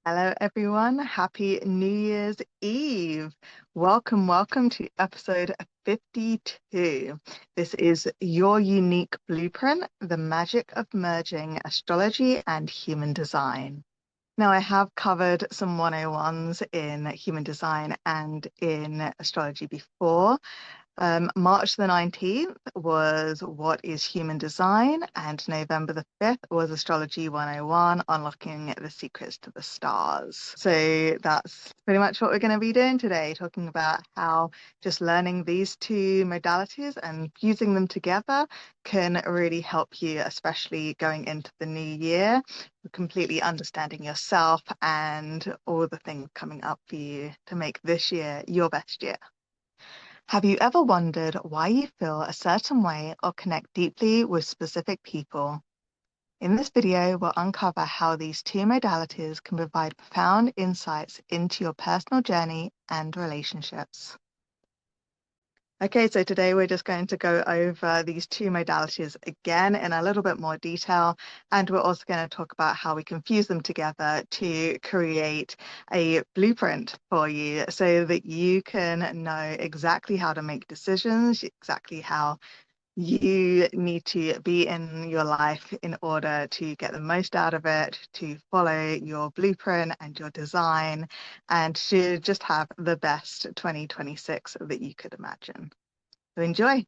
Hello, everyone. Happy New Year's Eve. Welcome to episode 52. This is your unique blueprint, the magic of merging astrology and human design. Now, I have covered some 101s in human design and in astrology before. March the 19th was What is Human Design, and November the 5th was Astrology 101, Unlocking the Secrets to the Stars. So that's pretty much what we're going to be doing today, talking about how just learning these two modalities and using them together can really help you, especially going into the new year, completely understanding yourself and all the things coming up for you to make this year your best year. Have you ever wondered why you feel a certain way or connect deeply with specific people? In this video, we'll uncover how these two modalities can provide profound insights into your personal journey and relationships. Okay, so today we're just going to go over these two modalities again in a little bit more detail, and we're also going to talk about how we can fuse them together to create a blueprint for you so that you can know exactly how to make decisions, exactly how you need to be in your life in order to get the most out of it, to follow your blueprint and your design, and to just have the best 2026 that you could imagine. So enjoy.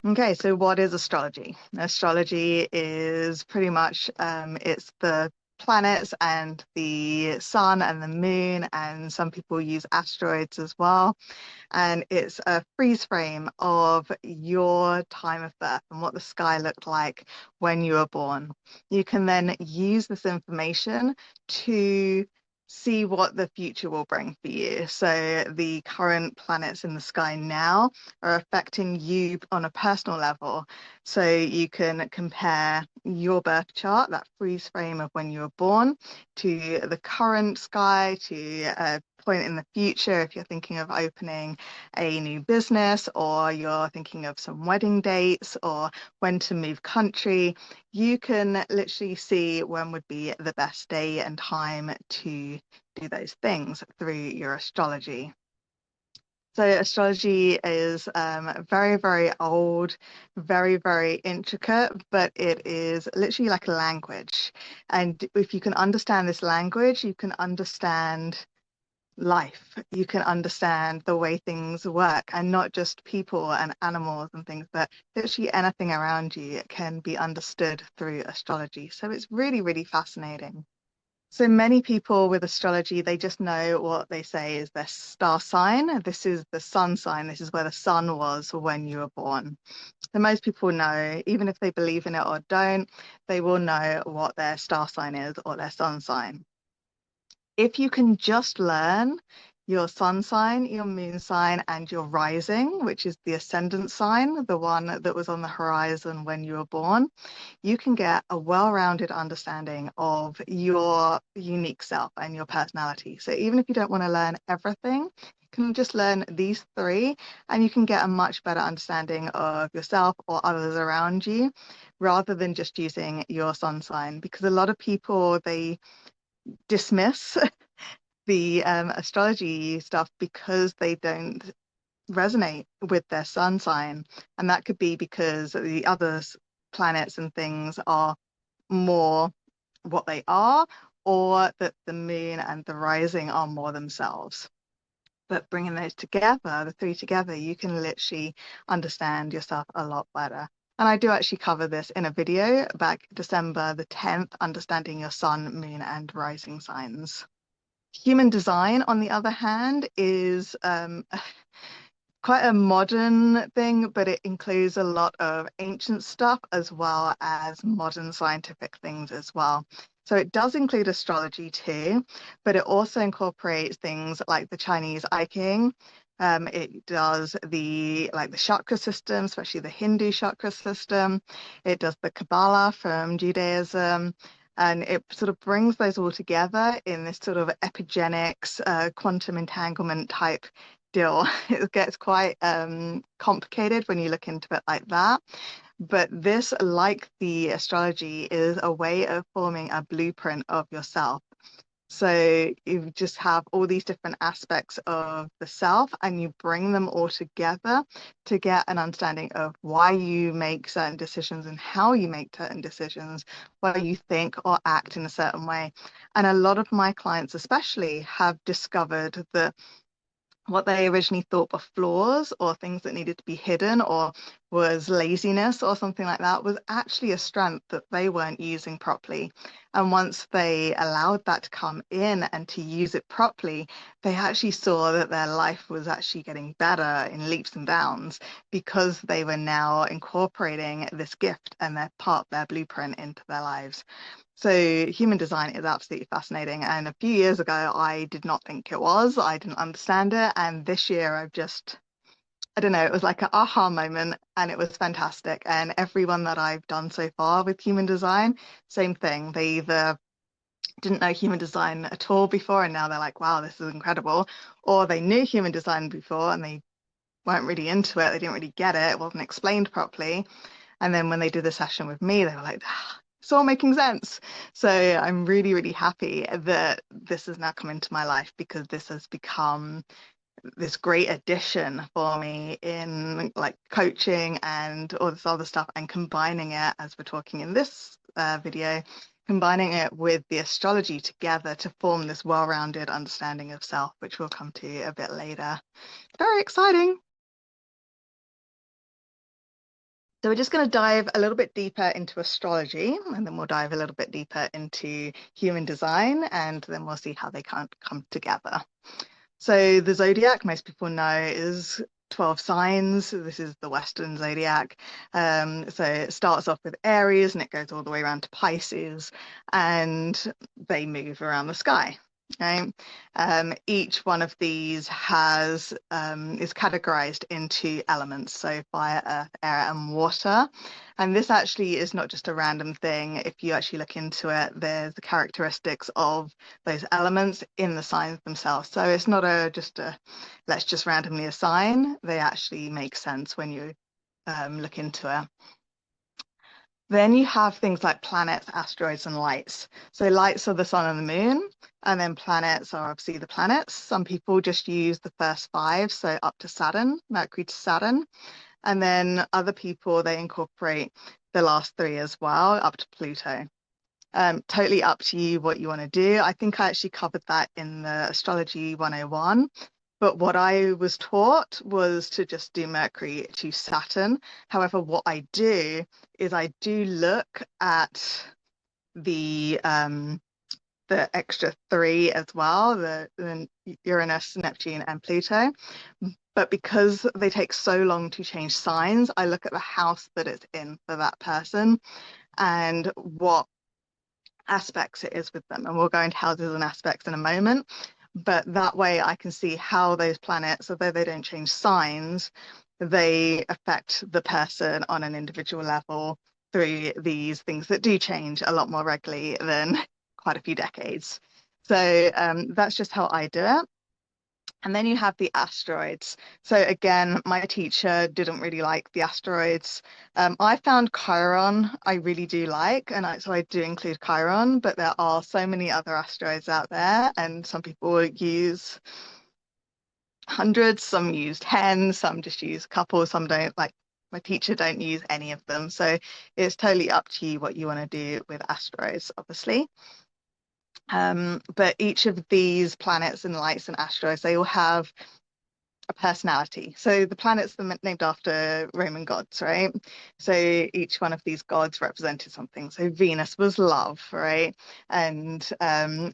Okay, so what is astrology? Astrology is pretty much it's the planets and the sun and the moon, and some people use asteroids as well. And it's a freeze frame of your time of birth and what the sky looked like when you were born. You can then use this information to see what the future will bring for you. So the current planets in the sky now are affecting you on a personal level. So you can compare your birth chart, that freeze frame of when you were born, to the current sky, to a point in the future if you're thinking of opening a new business, or you're thinking of some wedding dates, or when to move country. You can literally see when would be the best day and time to do those things through your astrology. So astrology is very old, very intricate, but it is literally like a language. And if you can understand this language, you can understand life. You can understand the way things work, and not just people and animals and things, but literally anything around you can be understood through astrology. So it's really fascinating. So many people with astrology, they just know what they say is their star sign. This is the sun sign. This is where the sun was when you were born. So most people know, even if they believe in it or don't, they will know what their star sign is or their sun sign. If you can just learn your sun sign, your moon sign, and your rising, which is the ascendant sign, the one that was on the horizon when you were born, you can get a well-rounded understanding of your unique self and your personality. So even if you don't want to learn everything, you can just learn these three, and you can get a much better understanding of yourself or others around you, rather than just using your sun sign. Because a lot of people, they dismiss the astrology stuff because they don't resonate with their sun sign. And that could be because the other planets and things are more what they are, or that the moon and the rising are more themselves. But bringing those together, the three together, you can literally understand yourself a lot better. And I do actually cover this in a video back December the 10th, understanding your sun, moon, and rising signs. Human design, on the other hand, is quite a modern thing, but it includes a lot of ancient stuff as well as modern scientific things as well. So it does include astrology too, but it also incorporates things like the Chinese I Ching. It does the chakra system, especially the Hindu chakra system. It does the Kabbalah from Judaism. And it sort of brings those all together in this sort of epigenics, quantum entanglement type deal. It gets quite complicated when you look into it like that. But this, like the astrology, is a way of forming a blueprint of yourself. So you just have all these different aspects of the self and you bring them all together to get an understanding of why you make certain decisions and how you make certain decisions, why you think or act in a certain way. And a lot of my clients especially have discovered that what they originally thought were flaws or things that needed to be hidden or was laziness or something like that was actually a strength that they weren't using properly. And once they allowed that to come in and to use it properly, they actually saw that their life was actually getting better in leaps and bounds because they were now incorporating this gift and their part, their blueprint into their lives. So human design is absolutely fascinating. And a few years ago, I did not think it was. I didn't understand it. And this year, I don't know, it was like an aha moment and it was fantastic. And everyone that I've done so far with human design, same thing. They either didn't know human design at all before and now they're like, wow, this is incredible. Or they knew human design before and they weren't really into it. They didn't really get it. It wasn't explained properly. And then when they did the session with me, they were like, it's all making sense. So I'm really, really happy that this has now come into my life because this has become this great addition for me in like coaching and all this other stuff and combining it, as we're talking in this video, combining it with the astrology together to form this well-rounded understanding of self, which we'll come to a bit later. Very exciting. So we're just going to dive a little bit deeper into astrology, and then we'll dive a little bit deeper into human design, and then we'll see how they can come together. So the zodiac, most people know, is 12 signs. This is the Western zodiac. So it starts off with Aries and it goes all the way around to Pisces, and they move around the sky. Okay. Each one of these has is categorized into elements, so fire, earth, air, and water. And this actually is not just a random thing. If you actually look into it, there's the characteristics of those elements in the signs themselves. So it's not just a let's just randomly assign. They actually make sense when you look into it. Then you have things like planets, asteroids, and lights. So lights are the sun and the moon, and then planets are obviously the planets. Some people just use the first five, so up to Saturn, Mercury to Saturn. And then other people, they incorporate the last three as well, up to Pluto. Totally up to you what you want to do. I think I actually covered that in the Astrology 101. But what I was taught was to just do Mercury to Saturn. However, what I do is I do look at the extra three as well, the Uranus, Neptune, and Pluto. But because they take so long to change signs, I look at the house that it's in for that person and what aspects it is with them. And we'll go into houses and aspects in a moment. But that way I can see how those planets, although they don't change signs, they affect the person on an individual level through these things that do change a lot more regularly than quite a few decades. So that's just how I do it. And then you have the asteroids. So again, my teacher didn't really like the asteroids. I found Chiron I really do like, and so I do include Chiron, but there are so many other asteroids out there, and some people use hundreds, some use 10, some just use a couple, some don't. Like my teacher don't use any of them. So it's totally up to you what you want to do with asteroids, obviously. But each of these planets and lights and asteroids, they all have a personality. So the planets are named after Roman gods, right? So each one of these gods represented something. So Venus was love, right? And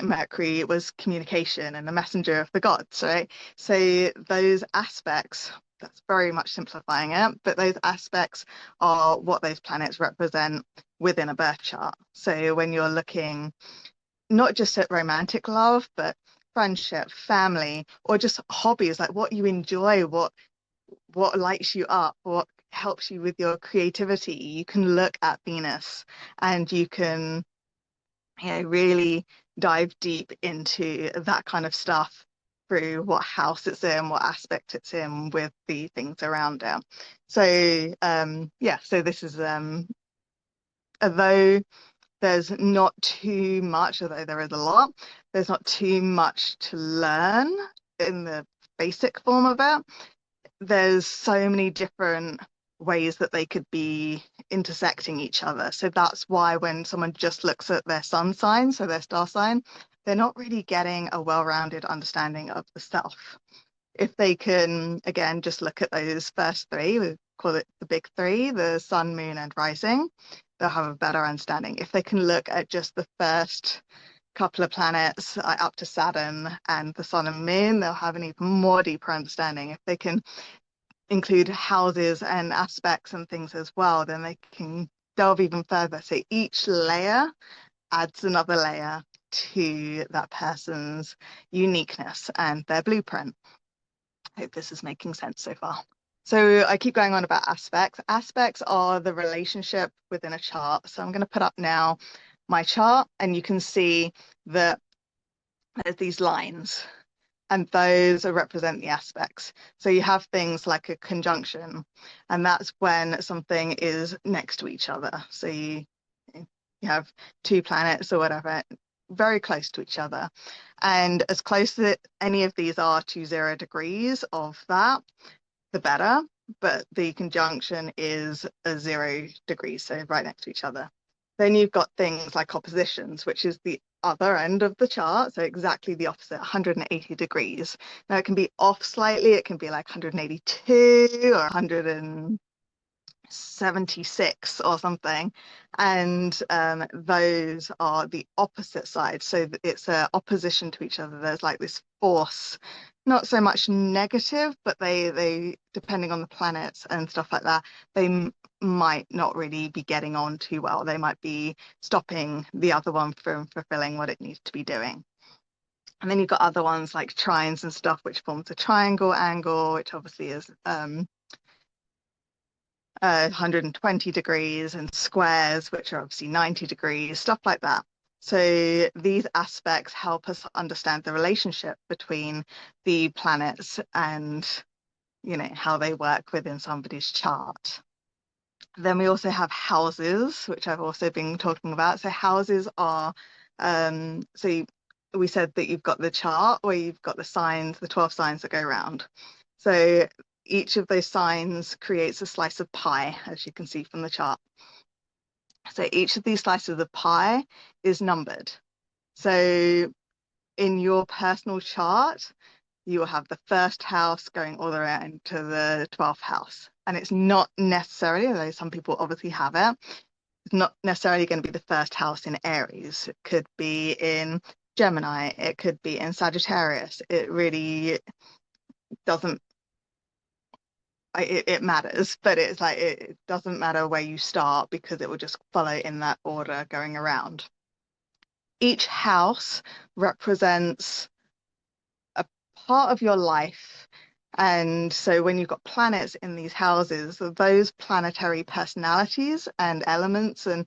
Mercury was communication and the messenger of the gods, right? So those aspects, that's very much simplifying it, but those aspects are what those planets represent within a birth chart. So when you're looking not just at romantic love, but friendship, family, or just hobbies, like what you enjoy, what lights you up, what helps you with your creativity. You can look at Venus and you can, really dive deep into that kind of stuff through what house it's in, what aspect it's in with the things around it. So yeah, so this is although there's not too much, although there is a lot, there's not too much to learn in the basic form of it. There's so many different ways that they could be intersecting each other. So that's why when someone just looks at their sun sign, so their star sign, they're not really getting a well-rounded understanding of the self. If they can, again, just look at those first three, we call it the big three, the sun, moon, and rising, they'll have a better understanding. If they can look at just the first couple of planets up to Saturn and the sun and moon, they'll have an even more deeper understanding. If they can include houses and aspects and things as well, then they can delve even further. So each layer adds another layer to that person's uniqueness and their blueprint. I hope this is making sense so far. So I keep going on about aspects. Aspects are the relationship within a chart. So I'm going to put up now my chart, and you can see that there's these lines, and those represent the aspects. So you have things like a conjunction, and that's when something is next to each other. So you have two planets or whatever very close to each other, and as close as any of these are to 0 degrees of that, the better. But the conjunction is a 0 degrees, so right next to each other. Then you've got things like oppositions, which is the other end of the chart, so exactly the opposite, 180 degrees. Now it can be off slightly, it can be like 182 or 176 or something, and those are the opposite sides. So it's a opposition to each other. There's like this force, not so much negative, but they depending on the planets and stuff like that, they might not really be getting on too well. They might be stopping the other one from fulfilling what it needs to be doing. And then you've got other ones like trines and stuff, which forms a triangle angle, which obviously is 120 degrees, and squares, which are obviously 90 degrees, stuff like that. So these aspects help us understand the relationship between the planets and, you know, how they work within somebody's chart. Then we also have houses, which I've also been talking about. So houses are, so we said that you've got the chart where you've got the signs, the 12 signs that go around. So each of those signs creates a slice of pie, as you can see from the chart. So each of these slices of pie is numbered. So in your personal chart, you will have the first house going all the way into the 12th house. And it's not necessarily, although some people obviously have it, it's not necessarily going to be the first house in Aries. It could be in Gemini. It could be in Sagittarius. It really doesn't, it matters, but it's like, it doesn't matter where you start because it will just follow in that order going around. Each house represents a part of your life. And so when you've got planets in these houses, those planetary personalities and elements and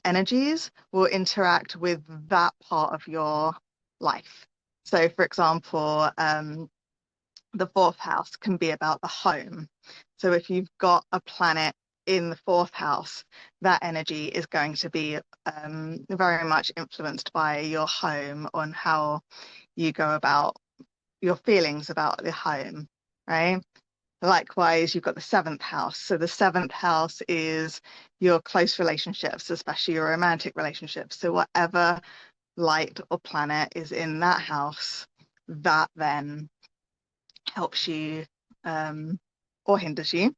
energies will interact with that part of your life. So for example, the 4th house can be about the home. So if you've got a planet in the 4th house, that energy is going to be very much influenced by your home, on how you go about your feelings about the home, right? Likewise, you've got the 7th house. So the 7th house is your close relationships, especially your romantic relationships. So whatever light or planet is in that house, that then helps you or hinders you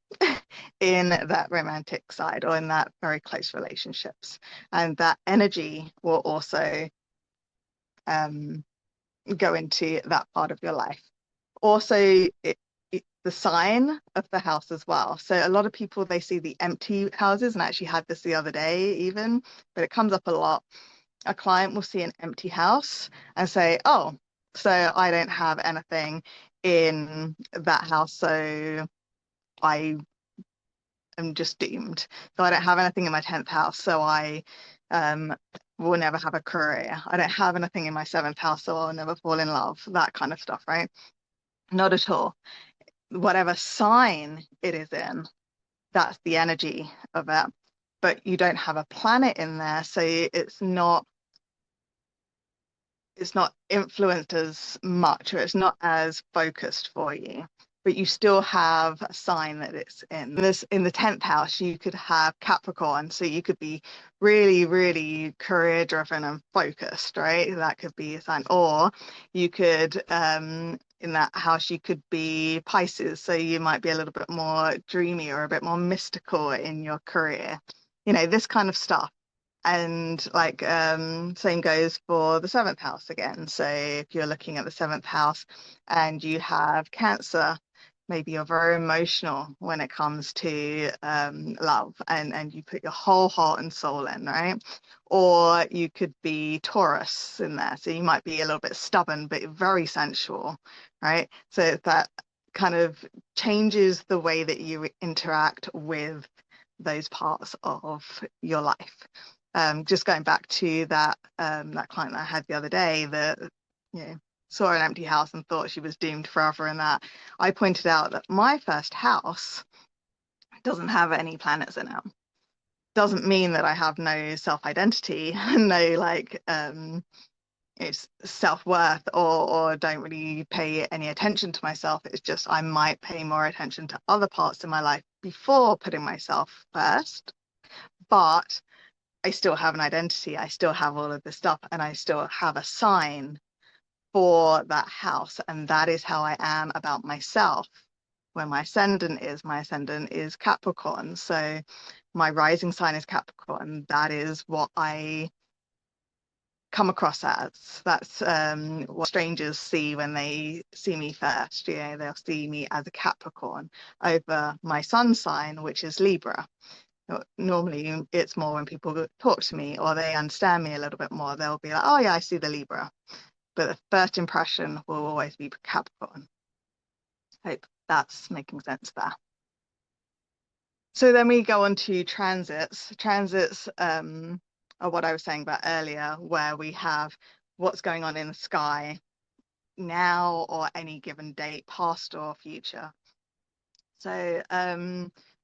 in that romantic side or in that very close relationships. And that energy will also go into that part of your life. Also, the sign of the house as well. So a lot of people, they see the empty houses, and I actually had this the other day even, but it comes up a lot. A client will see an empty house and say, oh, so I don't have anything in that house, so I am just doomed. So I don't have anything in my 10th house, so I will never have a career. I don't have anything in my seventh house, so I'll never fall in love, that kind of stuff, right? Not at all. Whatever sign it is in, that's the energy of it. But you don't have a planet in there, so it's not influenced as much, or it's not as focused for you, but you still have a sign that it's in this. In the 10th house, you could have Capricorn, so you could be really, really career driven and focused, right? That could be a sign. Or you could in that house you could be Pisces, so you might be a little bit more dreamy or a bit more mystical in your career, this kind of stuff. And like same goes for the seventh house again. So if you're looking at the seventh house and you have Cancer, maybe you're very emotional when it comes to love, and you put your whole heart and soul in, right? Or you could be Taurus in there. So you might be a little bit stubborn, but very sensual, right? So that kind of changes the way that you interact with those parts of your life. Just going back to that client that I had the other day that saw an empty house and thought she was doomed forever, and that I pointed out that my first house doesn't have any planets in it. Doesn't mean that I have no self-identity, no self-worth, or don't really pay any attention to myself. It's just I might pay more attention to other parts of my life before putting myself first, but I still have an identity. I still have all of this stuff, and I still have a sign for that house. And that is how I am about myself. Where my ascendant is Capricorn. So my rising sign is Capricorn. That is what I come across as. That's what strangers see when they see me first. They'll see me as a Capricorn over my sun sign, which is Libra. Normally it's more when people talk to me or they understand me a little bit more, they'll be like, oh yeah, I see the Libra. But the first impression will always be Capricorn. Hope that's making sense there. So then we go on to transits. Transits are what I was saying about earlier, where we have what's going on in the sky now or any given date, past or future. So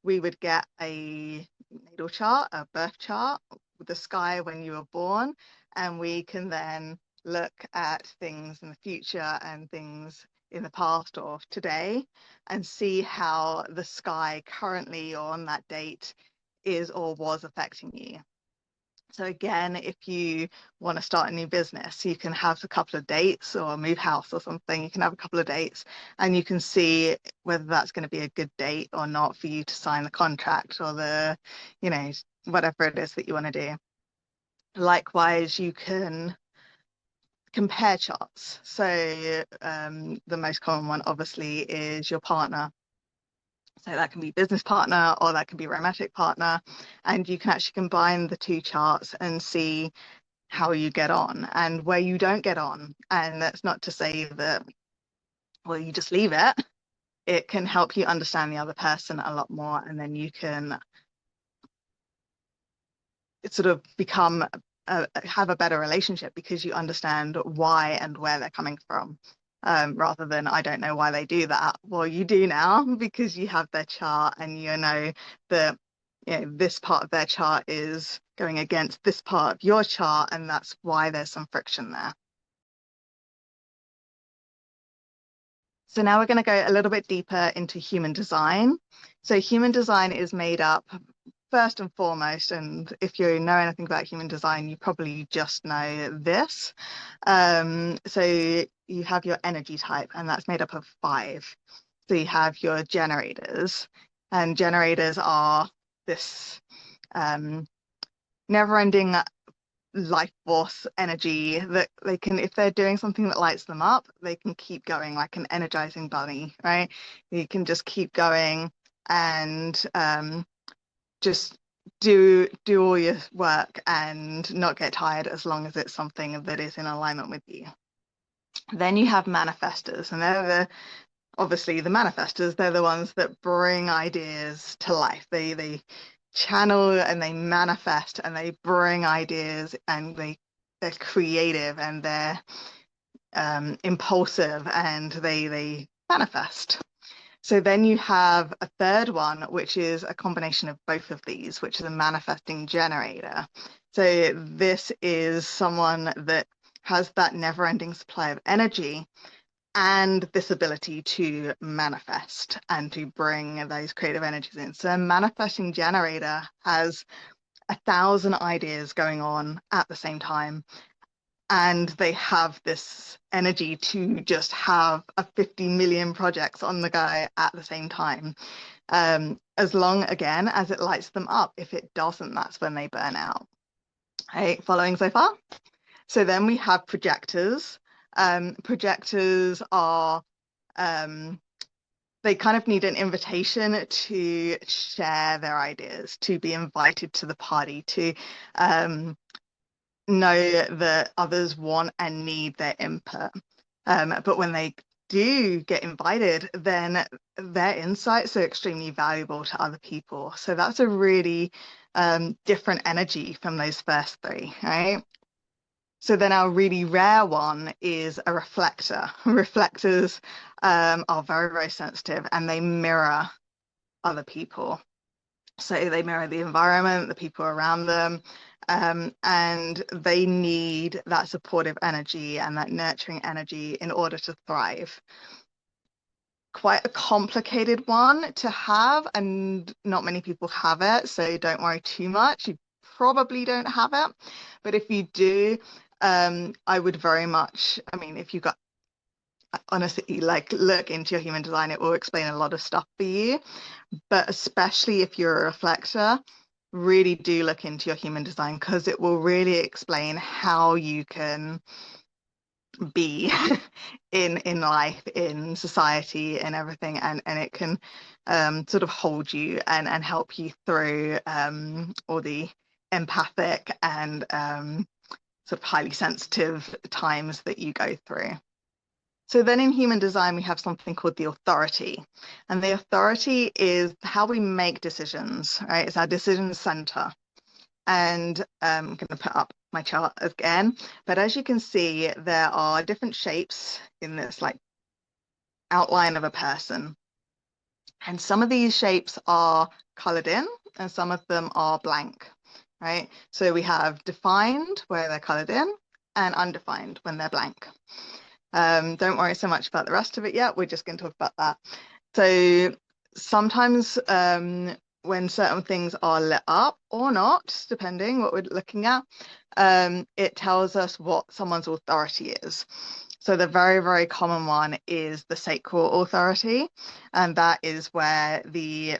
we would get a natal chart, a birth chart, with the sky when you were born, and we can then look at things in the future and things in the past or today and see how the sky currently or on that date is or was affecting you. So again, if you want to start a new business, you can have a couple of dates, or move house or something. You can have a couple of dates and you can see whether that's going to be a good date or not for you to sign the contract or whatever it is that you want to do. Likewise, you can compare charts. So the most common one obviously is your partner. So that can be business partner or that can be romantic partner. And you can actually combine the two charts and see how you get on and where you don't get on. And that's not to say that, well, you just leave it. It can help you understand the other person a lot more. And then you can sort of have a better relationship because you understand why and where they're coming from. Rather than I don't know why they do that. Well, you do now because you have their chart and you know that this part of their chart is going against this part of your chart, and that's why there's some friction there. So now we're going to go a little bit deeper into human design. So human design is made up first and foremost, and if you know anything about human design, you probably just know this. So you have your energy type, and that's made up of 5. So you have your generators, and generators are this never-ending life force energy that they can, if they're doing something that lights them up, they can keep going like an energizing bunny, right? You can just keep going and just do all your work and not get tired as long as it's something that is in alignment with you. Then you have manifestors, and they're obviously the manifestors, they're the ones that bring ideas to life. They channel and they manifest and they bring ideas, and they're creative, and they're impulsive, and they manifest. So then you have a third one, which is a combination of both of these, which is a manifesting generator. So this is someone that has that never-ending supply of energy and this ability to manifest and to bring those creative energies in. So a manifesting generator has 1,000 ideas going on at the same time, and they have this energy to just have a 50 million projects on the go at the same time, as long, again, as it lights them up. If it doesn't, that's when they burn out. Hey, following so far? So then we have projectors. Projectors are, they kind of need an invitation to share their ideas, to be invited to the party, to know that others want and need their input. But when they do get invited, then their insights are extremely valuable to other people. So that's a really different energy from those first three, right? So then our really rare one is a reflector. Reflectors are very, very sensitive, and they mirror other people. So they mirror the environment, the people around them, and they need that supportive energy and that nurturing energy in order to thrive. Quite a complicated one to have, and not many people have it, so don't worry too much. You probably don't have it, but if you do, I would very much, I mean, if you got, honestly, like, look into your human design, it will explain a lot of stuff for you. But especially if you're a reflector, really do look into your human design, because it will really explain how you can be in life, in society, and everything, and it can sort of hold you and help you through all the empathic and sort of highly sensitive times that you go through. So then in human design, we have something called the authority. And the authority is how we make decisions, right? It's our decision center. And I'm going to put up my chart again. But as you can see, there are different shapes in this like outline of a person. And some of these shapes are colored in, and some of them are blank, right? So we have defined where they're colored in, and undefined when they're blank. Don't worry so much about the rest of it yet. We're just going to talk about that. So sometimes when certain things are lit up or not, depending what we're looking at, it tells us what someone's authority is. So the very, very common one is the sacral authority, and that is where the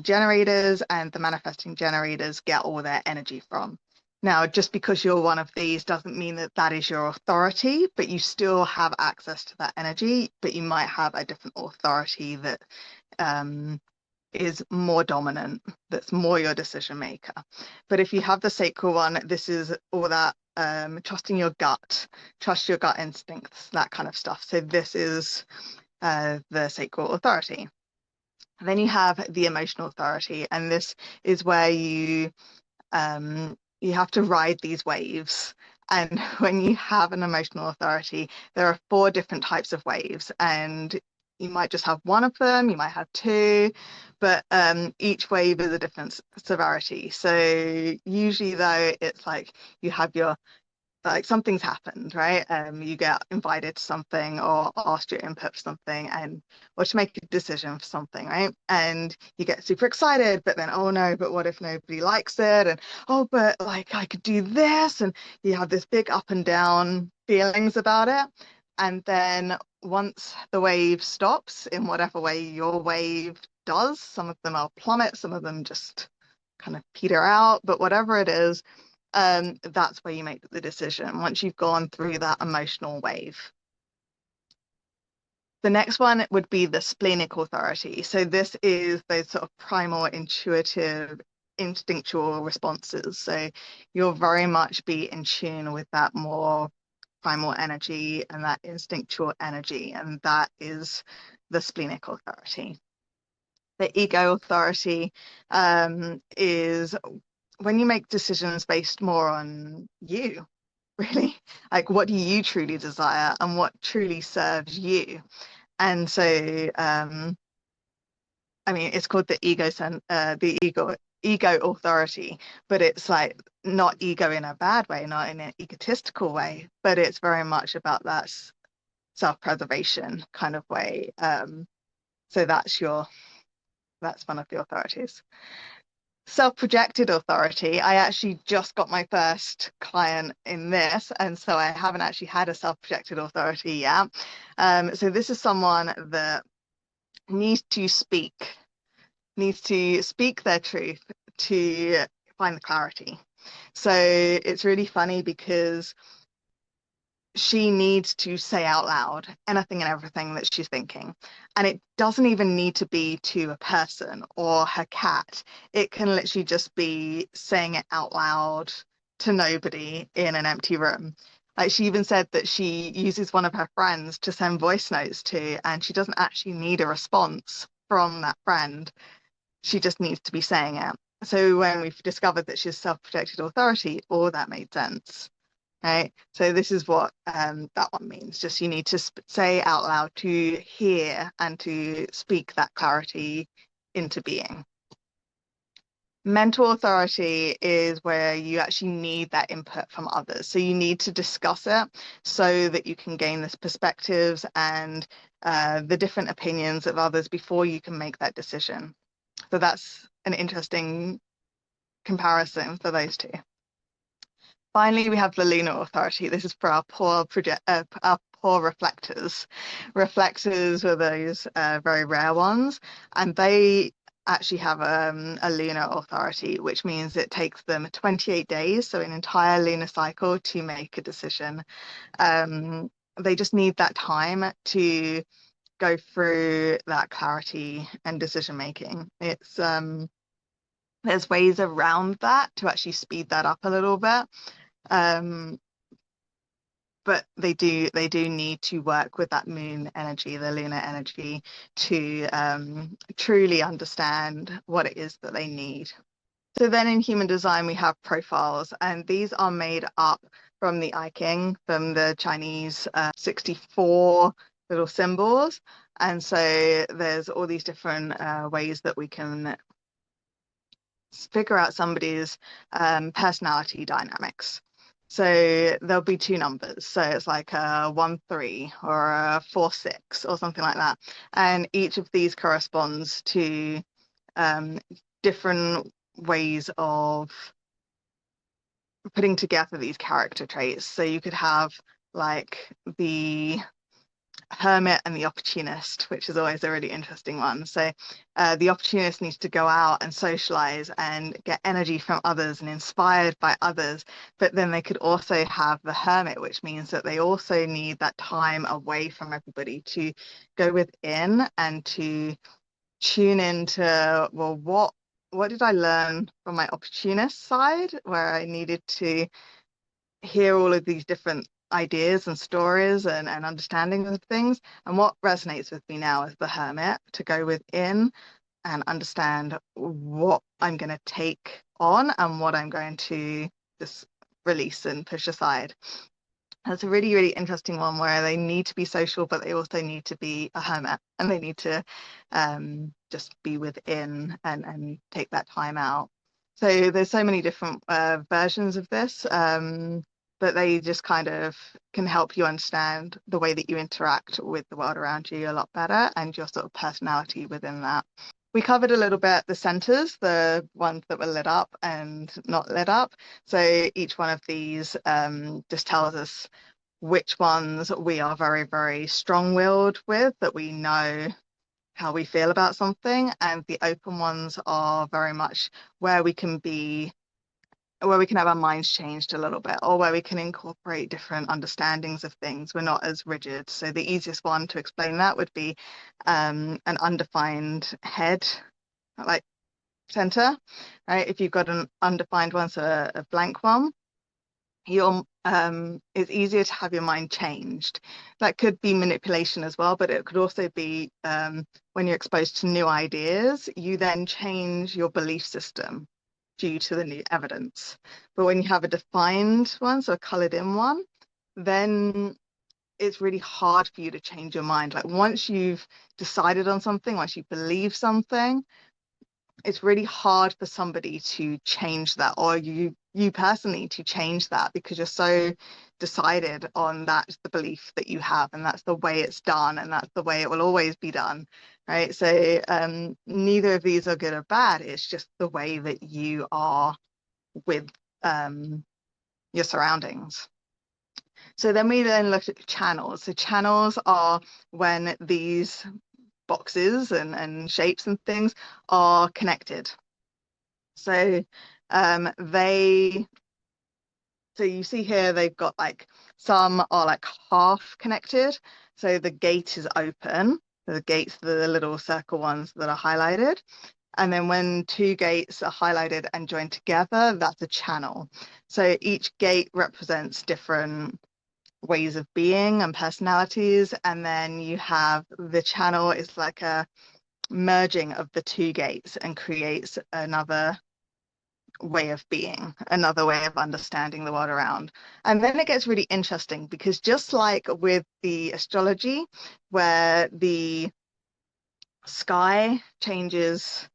generators and the manifesting generators get all their energy from. Now, just because you're one of these doesn't mean that that is your authority, but you still have access to that energy, but you might have a different authority that is more dominant, that's more your decision maker. But if you have the sacral one, this is all that trusting your gut, trust your gut instincts, that kind of stuff. So this is the sacral authority. And then you have the emotional authority, and this is where you have to ride these waves. And when you have an emotional authority, there are 4 different types of waves, and you might just have one of them, you might have 2, but each wave is a different severity. So usually though, it's like you have your, like, something's happened, right? You get invited to something or asked your input for something, and or to make a decision for something, right? And you get super excited, but then, oh no, but what if nobody likes it? And oh, but like I could do this, and you have this big up and down feelings about it. And then once the wave stops in whatever way your wave does, some of them are plummet, some of them just kind of peter out, but whatever it is, that's where you make the decision once you've gone through that emotional wave. The next one would be the splenic authority. So this is those sort of primal, intuitive, instinctual responses. So you'll very much be in tune with that more primal energy and that instinctual energy, and that is the splenic authority. The ego authority is when you make decisions based more on you, really, like what do you truly desire and what truly serves you. And so, I mean, it's called the ego authority, but it's like not ego in a bad way, not in an egotistical way, but it's very much about that self-preservation kind of way. So that's one of the authorities. Self-projected authority. I actually just got my first client in this, and so I haven't actually had a self-projected authority yet. So this is someone that needs to speak their truth to find the clarity. So it's really funny because she needs to say out loud anything and everything that she's thinking. And it doesn't even need to be to a person or her cat. It can literally just be saying it out loud to nobody in an empty room. Like she even said that she uses one of her friends to send voice notes to, and she doesn't actually need a response from that friend. She just needs to be saying it. So when we've discovered that she's self-projected authority, all that made sense. Right. So this is what that one means. Just you need to say out loud to hear and to speak that clarity into being. Mental authority is where you actually need that input from others. So you need to discuss it so that you can gain this perspectives and the different opinions of others before you can make that decision. So that's an interesting comparison for those two. Finally, we have the lunar authority. This is for our poor reflectors. Reflectors are those very rare ones, and they actually have a lunar authority, which means it takes them 28 days, so an entire lunar cycle, to make a decision. They just need that time to go through that clarity and decision making. It's there's ways around that to actually speed that up a little bit. But they do need to work with that moon energy, the lunar energy, to truly understand what it is that they need. So then in human design, we have profiles, and these are made up from the I Ching, from the Chinese 64 little symbols. And so there's all these different ways that we can figure out somebody's personality dynamics. So there'll be two numbers. So it's like a 1-3 or a 4-6 or something like that. And each of these corresponds to different ways of putting together these character traits. So you could have like the hermit and the opportunist, which is always a really interesting one. So the opportunist needs to go out and socialize and get energy from others and inspired by others, but then they could also have the hermit, which means that they also need that time away from everybody to go within and to tune into, well, what did I learn from my opportunist side, where I needed to hear all of these different ideas and stories and understanding of things. And what resonates with me now is the hermit, to go within and understand what I'm going to take on and what I'm going to just release and push aside. That's a really, really interesting one where they need to be social, but they also need to be a hermit, and they need to just be within and take that time out. So there's so many different versions of this, but they just kind of can help you understand the way that you interact with the world around you a lot better, and your sort of personality within that. We covered a little bit the centers, the ones that were lit up and not lit up. So each one of these just tells us which ones we are very, very strong-willed with, that we know how we feel about something. And the open ones are very much where we can have our minds changed a little bit, or where we can incorporate different understandings of things. We're not as rigid. So the easiest one to explain that would be an undefined head, like center, right? If you've got an undefined one, so a blank one, it's easier to have your mind changed. That could be manipulation as well, but it could also be when you're exposed to new ideas, you then change your belief system due to the new evidence. But when you have a defined one, so a colored in one, then it's really hard for you to change your mind. Like once you've decided on something, once you believe something, it's really hard for somebody to change that, or you personally to change that, because you're so decided on that's the belief that you have, and that's the way it's done, and that's the way it will always be done, right? So neither of these are good or bad. It's just the way that you are with your surroundings. So then we then look at channels. So channels are when these boxes and shapes and things are connected. So so you see here they've got like some are like half connected. So the gate is open. The gates are the little circle ones that are highlighted. And then when two gates are highlighted and joined together, that's a channel. So each gate represents different ways of being and personalities. And then you have the channel is like a merging of the two gates and creates another way of being, another way of understanding the world around. And then it gets really interesting, because just like with the astrology, where the sky changes,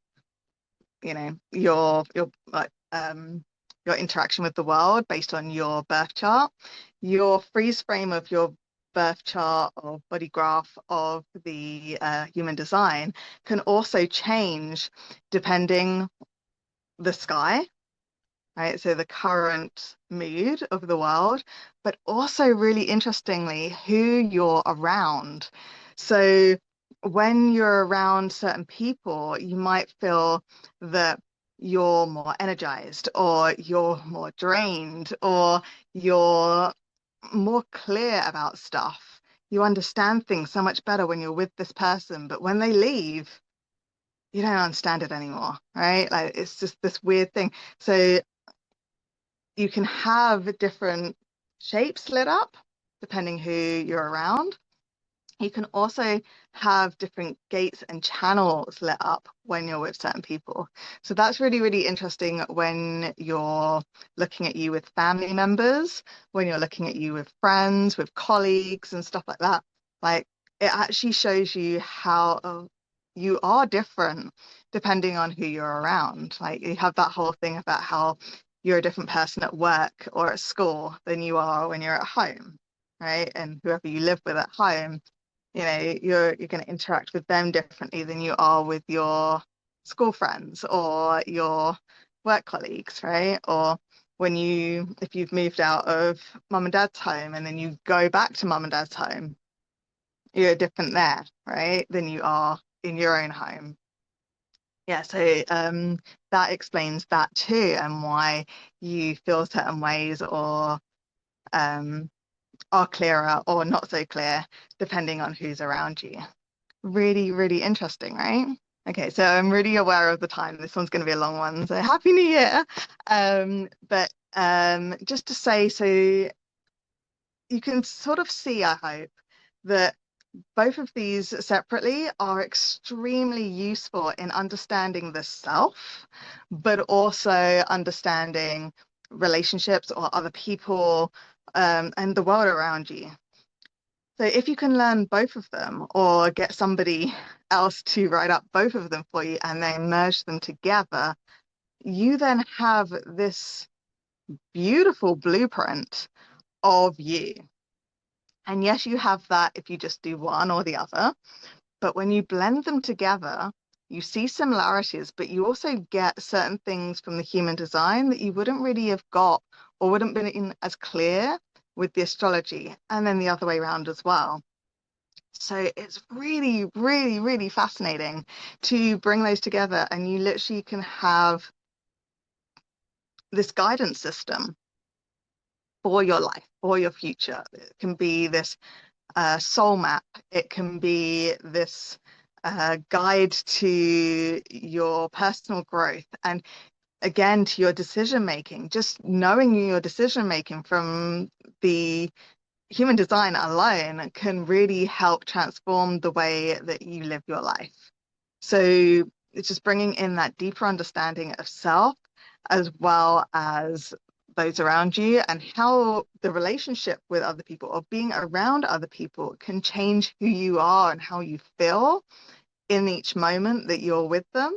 you know, your interaction with the world based on your birth chart, your freeze frame of your birth chart or body graph of the human design can also change depending the sky, right? So the current mood of the world, but also really interestingly, who you're around. So when you're around certain people, you might feel that you're more energized, or you're more drained, or you're more clear about stuff. You understand things so much better when you're with this person, but when they leave, you don't understand it anymore, right? Like it's just this weird thing. So you can have different shapes lit up depending who you're around. You can also have different gates and channels lit up when you're with certain people. So that's really, really interesting when you're looking at you with family members, when you're looking at you with friends, with colleagues and stuff like that. Like it actually shows you how you are different depending on who you're around. Like you have that whole thing about how you're a different person at work or at school than you are when you're at home, right? And whoever you live with at home, you know, you're going to interact with them differently than you are with your school friends or your work colleagues, right? Or if you've moved out of mum and dad's home and then you go back to mum and dad's home, you're different there, right, than you are in your own home. Yeah, so that explains that too, and why you feel certain ways, or are clearer or not so clear, depending on who's around you. Really, really interesting, right? Okay, so I'm really aware of the time. This one's going to be a long one, so Happy New Year. But just to say, so you can sort of see, I hope, that both of these separately are extremely useful in understanding the self, but also understanding relationships or other people, and the world around you. So if you can learn both of them, or get somebody else to write up both of them for you and then merge them together, you then have this beautiful blueprint of you. And yes, you have that if you just do one or the other, but when you blend them together, you see similarities, but you also get certain things from the human design that you wouldn't really have got, or wouldn't been as clear with the astrology, and then the other way around as well. So it's really, really, really fascinating to bring those together, and you literally can have this guidance system for your life, for your future. It can be this soul map. It can be this guide to your personal growth. And again, to your decision making. Just knowing your decision making from the human design alone can really help transform the way that you live your life. So it's just bringing in that deeper understanding of self as well as those around you, and how the relationship with other people or being around other people can change who you are and how you feel in each moment that you're with them,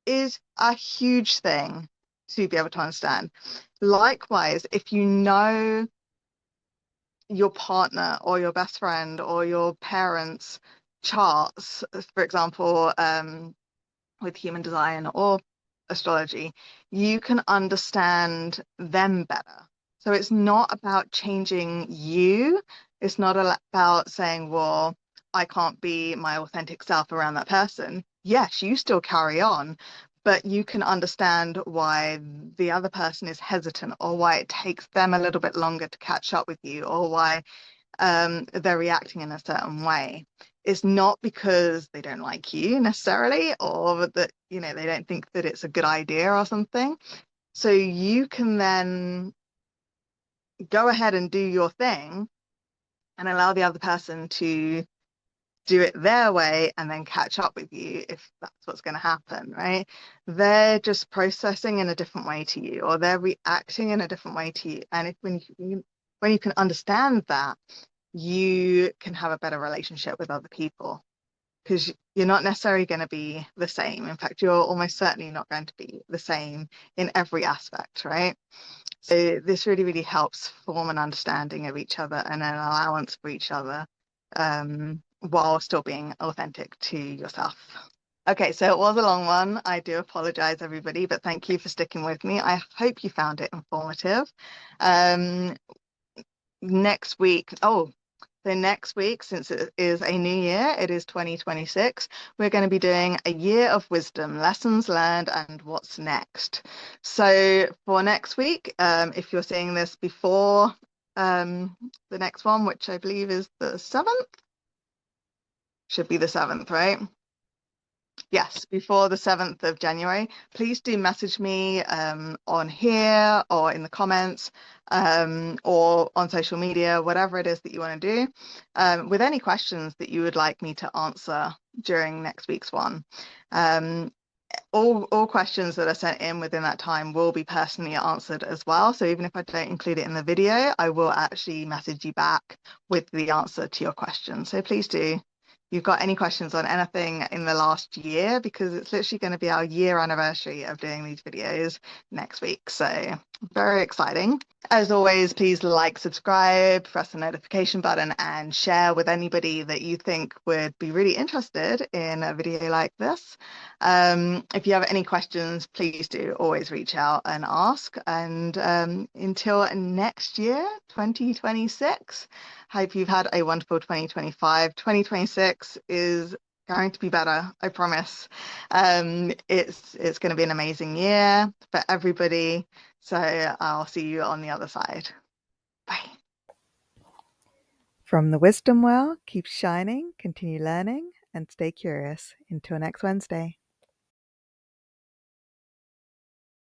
is a huge thing to be able to understand. Likewise, if you know your partner or your best friend or your parents' charts, for example, with human design or astrology, you can understand them better. So it's not about changing you. It's not about saying, well, I can't be my authentic self around that person. Yes, you still carry on, but you can understand why the other person is hesitant, or why it takes them a little bit longer to catch up with you, or why they're reacting in a certain way. It's not because they don't like you necessarily, or that, you know, they don't think that it's a good idea or something. So you can then go ahead and do your thing and allow the other person to do it their way and then catch up with you if that's what's going to happen, right? They're just processing in a different way to you, or they're reacting in a different way to you. And when you can understand that, you can have a better relationship with other people, because you're not necessarily going to be the same. In fact, you're almost certainly not going to be the same in every aspect, right? So this really, really helps form an understanding of each other and an allowance for each other, while still being authentic to yourself. Okay, so it was a long one. I do apologize, everybody, but thank you for sticking with me. I hope you found it informative. Next week, so next week, since it is a new year, it is 2026, we're going to be doing a year of wisdom, lessons learned, and what's next. So for next week, if you're seeing this before the next one, which I believe is the 7th, should be the 7th, right? Yes, before the 7th of January, please do message me on here or in the comments, or on social media, whatever it is that you want to do, with any questions that you would like me to answer during next week's one. All questions that are sent in within that time will be personally answered as well. So even if I don't include it in the video, I will actually message you back with the answer to your question. So please do. You've got any questions on anything in the last year, because it's literally going to be our year anniversary of doing these videos next week. So very exciting. As always, please like, subscribe, press the notification button, and share with anybody that you think would be really interested in a video like this. If you have any questions, please do always reach out and ask. And until next year, 2026, hope you've had a wonderful 2025. 2026 is going to be better, I promise. It's going to be an amazing year for everybody. So I'll see you on the other side. Bye. From the wisdom well, keep shining, continue learning, and stay curious. Until next Wednesday.